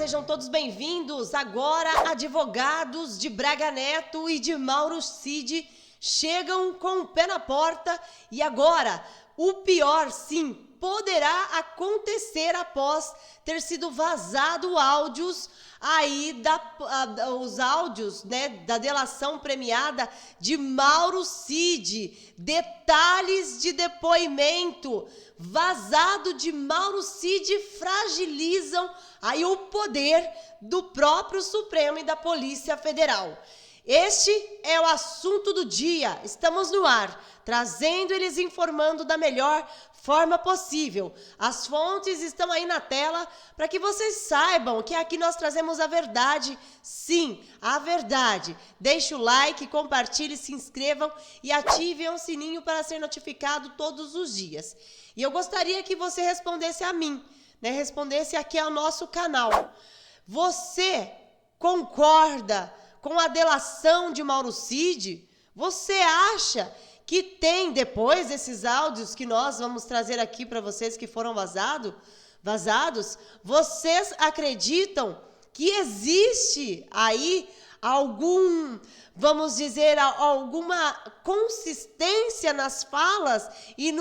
sejam todos bem-vindos. Agora, advogados de Braga Neto e de Mauro Cid chegam com o pé na porta e agora, o pior, sim, poderá acontecer após ter sido vazado áudios aí os áudios, né, da delação premiada de Mauro Cid. Detalhes de depoimento vazado de Mauro Cid fragilizam aí o poder do próprio Supremo e da Polícia Federal. Este é o assunto do dia. Estamos no ar, trazendo e lhes informando da melhor forma possível. As fontes estão aí na tela para que vocês saibam que aqui nós trazemos a verdade. Sim, a verdade. Deixe o like, compartilhe, se inscrevam e ativem o sininho para ser notificado todos os dias. E eu gostaria que você respondesse a mim, né? Respondesse aqui ao nosso canal. Você concorda com a delação de Mauro Cid? Você acha que tem, depois desses áudios que nós vamos trazer aqui para vocês que foram vazados, vocês acreditam que existe aí vamos dizer, alguma consistência nas falas e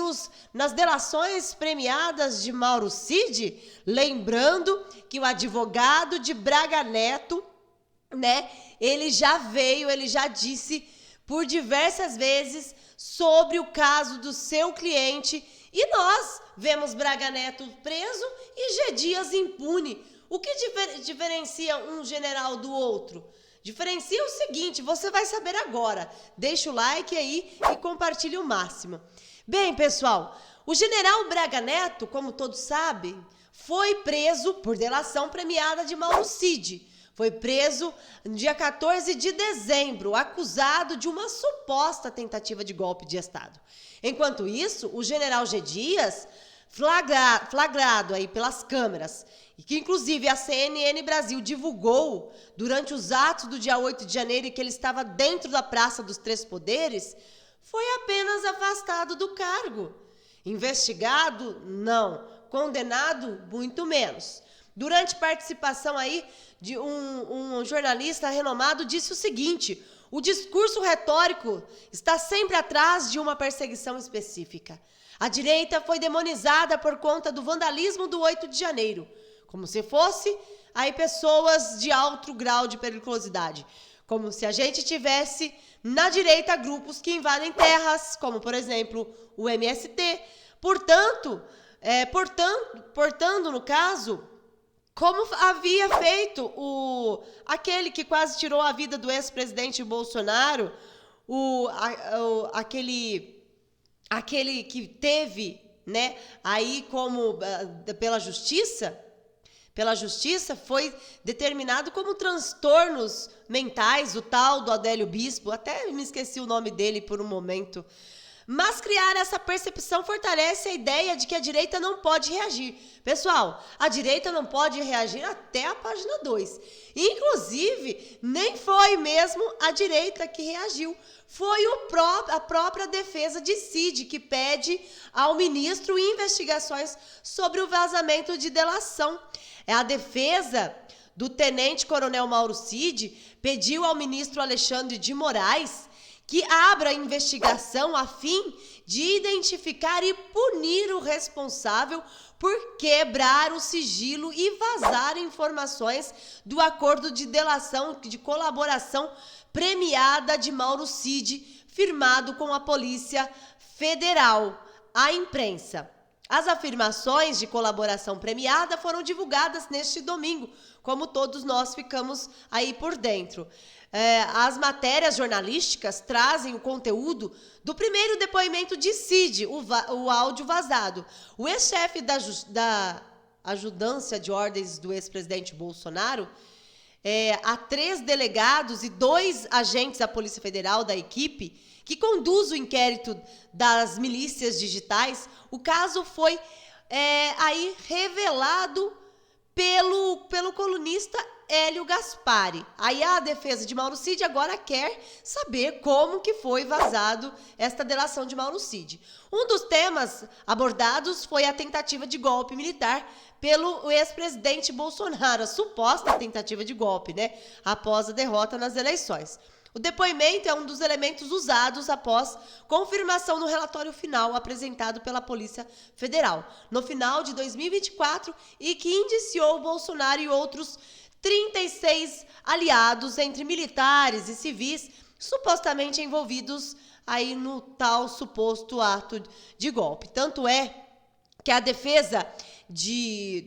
nas delações premiadas de Mauro Cid? Lembrando que o advogado de Braga Neto, né, ele já disse por diversas vezes sobre o caso do seu cliente e nós vemos Braga Neto preso e G. Dias impune. O que diferencia um general do outro? Diferencia o seguinte, você vai saber agora. Deixa o like aí e compartilhe o máximo. Bem, pessoal, o general Braga Neto, como todos sabem, foi preso por delação premiada de Mauro Cid. Foi preso no dia 14 de dezembro, acusado de uma suposta tentativa de golpe de Estado. Enquanto isso, o general G. Dias, flagrado aí pelas câmeras, e que inclusive a CNN Brasil divulgou durante os atos do dia 8 de janeiro e que ele estava dentro da Praça dos Três Poderes, foi apenas afastado do cargo. Investigado? Não. Condenado? Muito menos. Durante participação aí de um jornalista renomado, disse o seguinte: o discurso retórico está sempre atrás de uma perseguição específica. A direita foi demonizada por conta do vandalismo do 8 de janeiro, como se fosse aí pessoas de alto grau de periculosidade, como se a gente tivesse na direita grupos que invadem terras, como por exemplo o MST. Portanto, no caso, como havia feito aquele que quase tirou a vida do ex-presidente Bolsonaro, aquele que teve, né, aí como pela justiça foi determinado como transtornos mentais, o tal do Adélio Bispo, até me esqueci o nome dele por um momento. Mas criar essa percepção fortalece a ideia de que a direita não pode reagir. Pessoal, a direita não pode reagir até a página 2. Inclusive, nem foi mesmo a direita que reagiu. Foi a própria defesa de Cid que pede ao ministro investigações sobre o vazamento de delação. A defesa do tenente-coronel Mauro Cid pediu ao ministro Alexandre de Moraes que abra a investigação a fim de identificar e punir o responsável por quebrar o sigilo e vazar informações do acordo de delação de colaboração premiada de Mauro Cid, firmado com a Polícia Federal à imprensa. As afirmações de colaboração premiada foram divulgadas neste domingo, como todos nós ficamos aí por dentro. As matérias jornalísticas trazem o conteúdo do primeiro depoimento de Cid, o áudio vazado. O ex-chefe da ajudância de ordens do ex-presidente Bolsonaro, há 3 delegados e 2 agentes da Polícia Federal da equipe que conduz o inquérito das milícias digitais. O caso foi aí revelado pelo colunista Hélio Gaspari. Aí a defesa de Mauro Cid agora quer saber como que foi vazado esta delação de Mauro Cid. Um dos temas abordados foi a tentativa de golpe militar pelo ex-presidente Bolsonaro, a suposta tentativa de golpe, né, após a derrota nas eleições. O depoimento é um dos elementos usados após confirmação no relatório final apresentado pela Polícia Federal, no final de 2024, e que indiciou Bolsonaro e outros 36 aliados entre militares e civis supostamente envolvidos aí no tal suposto ato de golpe. Tanto é que a defesa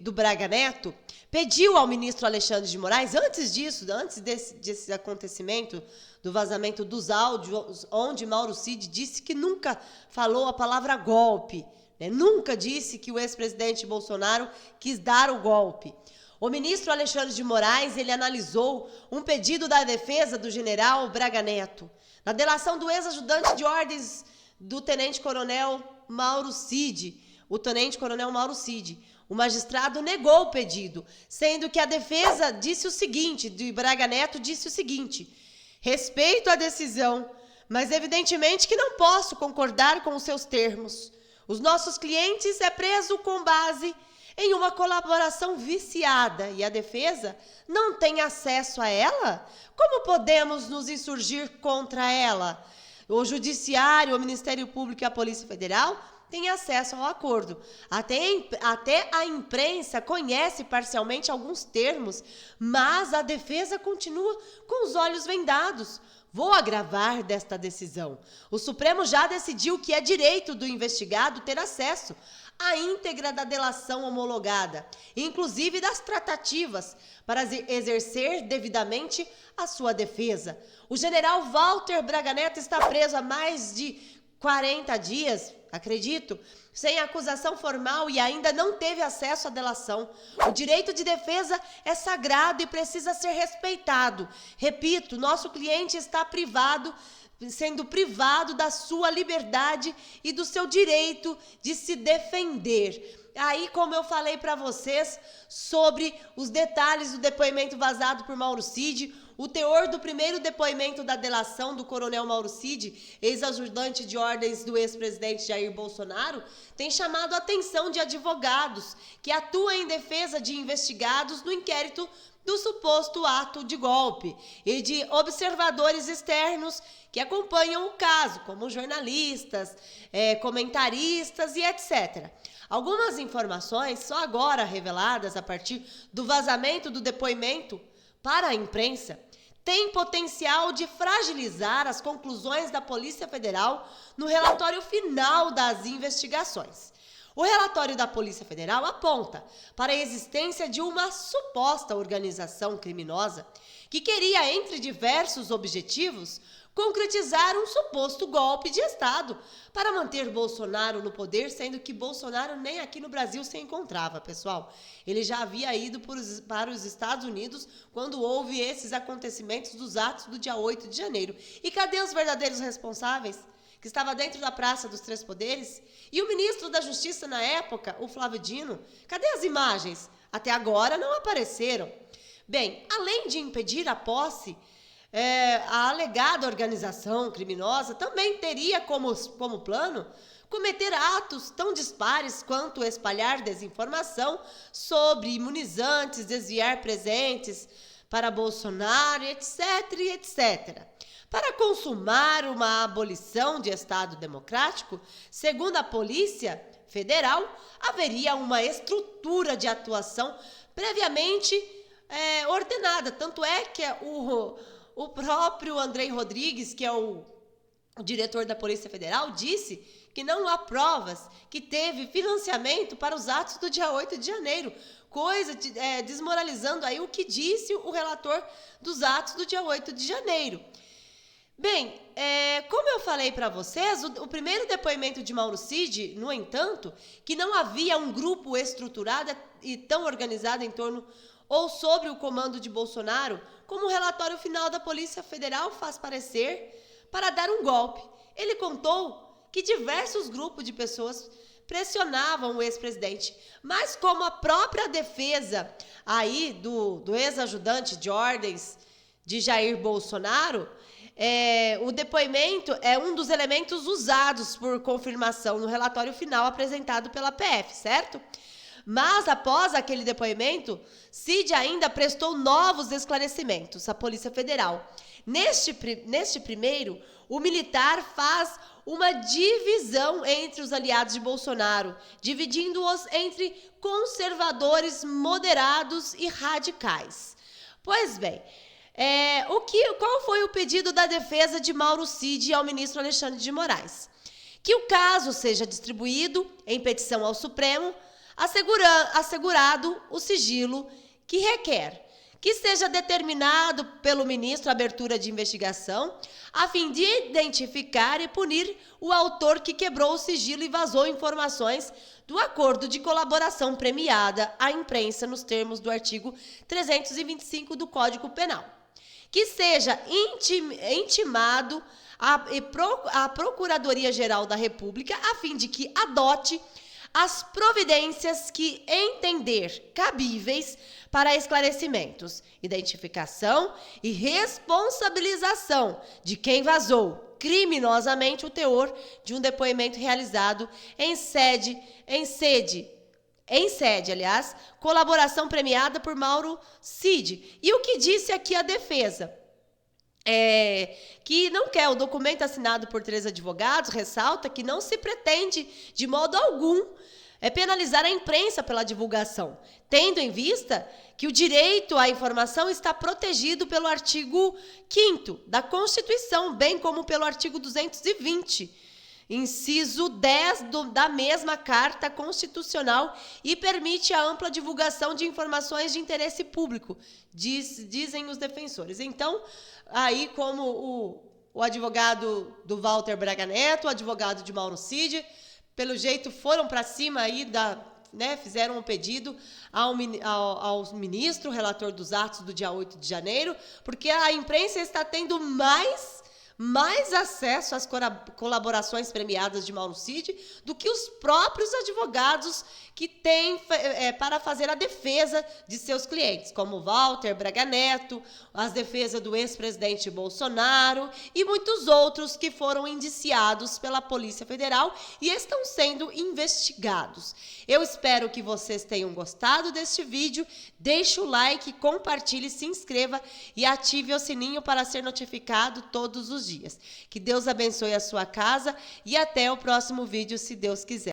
do Braga Neto pediu ao ministro Alexandre de Moraes, antes desse acontecimento, do vazamento dos áudios, onde Mauro Cid disse que nunca falou a palavra golpe, né? Nunca disse que o ex-presidente Bolsonaro quis dar o golpe. O ministro Alexandre de Moraes, ele analisou um pedido da defesa do general Braga Neto, na delação do ex-ajudante de ordens do tenente-coronel Mauro Cid, o tenente-coronel Mauro Cid. O magistrado negou o pedido, sendo que a defesa disse o seguinte, de Braga Neto disse o seguinte: respeito a decisão, mas evidentemente que não posso concordar com os seus termos. Os nossos clientes é preso com base em uma colaboração viciada e a defesa não tem acesso a ela? Como podemos nos insurgir contra ela? O Judiciário, o Ministério Público e a Polícia Federal têm acesso ao acordo. Até a imprensa conhece parcialmente alguns termos, mas a defesa continua com os olhos vendados. Vou agravar desta decisão. O Supremo já decidiu que é direito do investigado ter acesso à íntegra da delação homologada, inclusive das tratativas, para exercer devidamente a sua defesa. O general Walter Braga Neto está preso há mais de 40 dias, acredito, sem acusação formal e ainda não teve acesso à delação. O direito de defesa é sagrado e precisa ser respeitado. Repito, nosso cliente está sendo privado da sua liberdade e do seu direito de se defender. Aí, como eu falei para vocês sobre os detalhes do depoimento vazado por Mauro Cid, o teor do primeiro depoimento da delação do coronel Mauro Cid, ex-ajudante de ordens do ex-presidente Jair Bolsonaro, tem chamado a atenção de advogados que atuam em defesa de investigados no inquérito do suposto ato de golpe e de observadores externos que acompanham o caso, como jornalistas, comentaristas e etc. Algumas informações, só agora reveladas a partir do vazamento do depoimento para a imprensa, têm potencial de fragilizar as conclusões da Polícia Federal no relatório final das investigações. O relatório da Polícia Federal aponta para a existência de uma suposta organização criminosa que queria, entre diversos objetivos, concretizar um suposto golpe de Estado para manter Bolsonaro no poder, sendo que Bolsonaro nem aqui no Brasil se encontrava, pessoal. Ele já havia ido para os Estados Unidos quando houve esses acontecimentos dos atos do dia 8 de janeiro. E cadê os verdadeiros responsáveis? Que estava dentro da Praça dos Três Poderes? E o ministro da Justiça na época, o Flávio Dino? Cadê as imagens? Até agora não apareceram. Bem, além de impedir a posse, a alegada organização criminosa também teria como plano cometer atos tão dispares quanto espalhar desinformação sobre imunizantes, desviar presentes para Bolsonaro, etc, etc. Para consumar uma abolição de Estado democrático, segundo a Polícia Federal, haveria uma estrutura de atuação previamente ordenada. Tanto é que o próprio Andrei Rodrigues, que é o diretor da Polícia Federal, disse que não há provas que teve financiamento para os atos do dia 8 de janeiro, desmoralizando aí o que disse o relator dos atos do dia 8 de janeiro. Bem, como eu falei para vocês, o primeiro depoimento de Mauro Cid, no entanto, que não havia um grupo estruturado e tão organizado em torno ou sobre o comando de Bolsonaro, como o relatório final da Polícia Federal faz parecer, para dar um golpe. Ele contou que diversos grupos de pessoas pressionavam o ex-presidente. Mas como a própria defesa aí do ex-ajudante de ordens de Jair Bolsonaro, o depoimento é um dos elementos usados por confirmação no relatório final apresentado pela PF, certo? Mas após aquele depoimento, Cid ainda prestou novos esclarecimentos à Polícia Federal. Neste primeiro, o militar faz uma divisão entre os aliados de Bolsonaro, dividindo-os entre conservadores, moderados e radicais. Pois bem, qual foi o pedido da defesa de Mauro Cid ao ministro Alexandre de Moraes? Que o caso seja distribuído em petição ao Supremo, assegurado o sigilo que requer, que seja determinado pelo ministro a abertura de investigação, a fim de identificar e punir o autor que quebrou o sigilo e vazou informações do acordo de colaboração premiada à imprensa nos termos do artigo 325 do Código Penal. Que seja intimado a Procuradoria-Geral da República a fim de que adote as providências que entender cabíveis para esclarecimentos, identificação e responsabilização de quem vazou criminosamente o teor de um depoimento realizado em sede, colaboração premiada por Mauro Cid. E o que disse aqui a defesa? Que não quer o documento assinado por 3 advogados, ressalta que não se pretende, de modo algum, penalizar a imprensa pela divulgação, tendo em vista que o direito à informação está protegido pelo artigo 5º da Constituição, bem como pelo artigo 220, inciso 10 da mesma Carta Constitucional, e permite a ampla divulgação de informações de interesse público, dizem os defensores. Então, aí como o advogado do Walter Braga Neto, o advogado de Mauro Cid, pelo jeito foram para cima aí fizeram um pedido ao ministro, relator dos atos do dia 8 de janeiro, porque a imprensa está tendo mais acesso às colaborações premiadas de Mauro Cid do que os próprios advogados que têm para fazer a defesa de seus clientes, como Walter Braga Neto, as defesas do ex-presidente Bolsonaro e muitos outros que foram indiciados pela Polícia Federal e estão sendo investigados. Eu espero que vocês tenham gostado deste vídeo. Deixe o like, compartilhe, se inscreva e ative o sininho para ser notificado todos os dias. Que Deus abençoe a sua casa e até o próximo vídeo, se Deus quiser.